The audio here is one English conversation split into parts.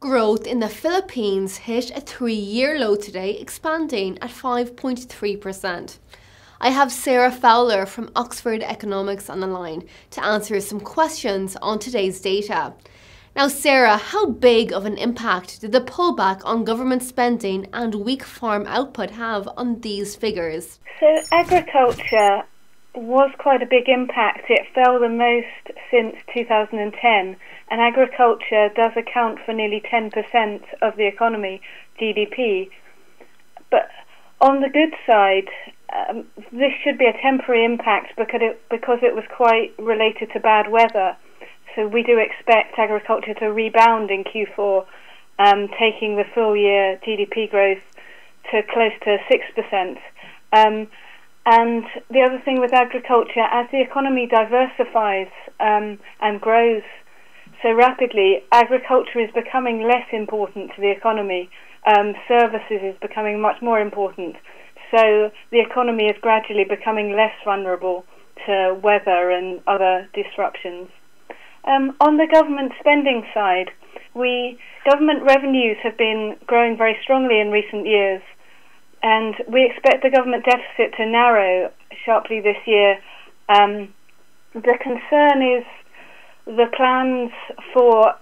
Growth in the Philippines hit a 3-year low today, expanding at 5.3%. I have Sarah Fowler from Oxford Economics on the line to answer some questions on today's data. Now, Sarah, how big of an impact did the pullback on government spending and weak farm output have on these figures? So agriculture was quite a big impact. It fell the most since 2010, and agriculture does account for nearly 10% of the economy, GDP. But on the good side, this should be a temporary impact because it was quite related to bad weather. So we do expect agriculture to rebound in Q4, taking the full year GDP growth to close to 6%. And the other thing with agriculture, as the economy diversifies and grows so rapidly, agriculture is becoming less important to the economy. Services is becoming much more important. So the economy is gradually becoming less vulnerable to weather and other disruptions. On the government spending side, government revenues have been growing very strongly in recent years, and we expect the government deficit to narrow sharply this year. The concern is the plans for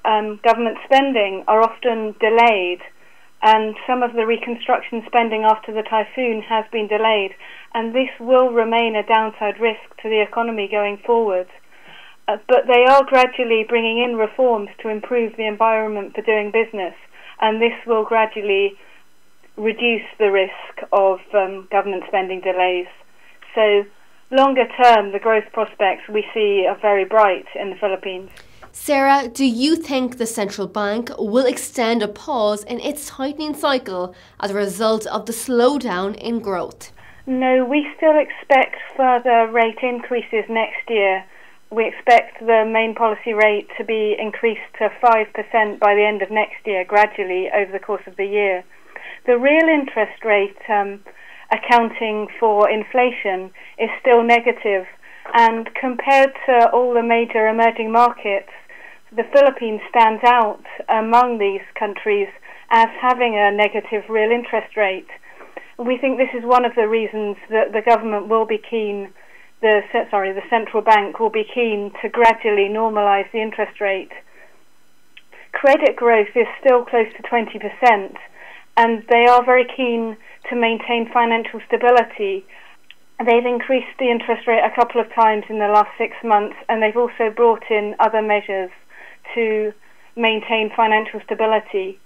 government spending are often delayed, and some of the reconstruction spending after the typhoon has been delayed, and this will remain a downside risk to the economy going forward. But they are gradually bringing in reforms to improve the environment for doing business, and this will gradually reduce the risk of government spending delays. So longer term, the growth prospects we see are very bright in the Philippines. Sarah, do you think the central bank will extend a pause in its tightening cycle as a result of the slowdown in growth? No, we still expect further rate increases next year. We expect the main policy rate to be increased to 5% by the end of next year, gradually over the course of the year. The real interest rate, accounting for inflation, is still negative, and compared to all the major emerging markets, the Philippines stands out among these countries as having a negative real interest rate. We think this is one of the reasons that the government will be keen, the central bank will be keen to gradually normalise the interest rate. Credit growth is still close to 20%, and they are very keen to maintain financial stability. They've increased the interest rate a couple of times in the last 6 months, and they've also brought in other measures to maintain financial stability.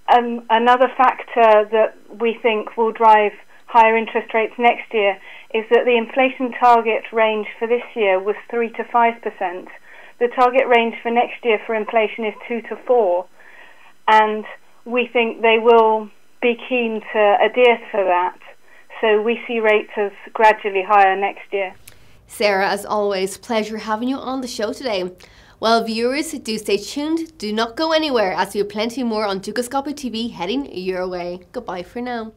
Another factor that we think will drive higher interest rates next year is that the inflation target range for this year was 3 to 5%. The target range for next year for inflation is 2 to 4%, and we think they will be keen to adhere to that. So we see rates as gradually higher next year. Sarah, as always, pleasure having you on the show today. Well, viewers, do stay tuned. Do not go anywhere, as we have plenty more on Dukascopic TV heading your way. Goodbye for now.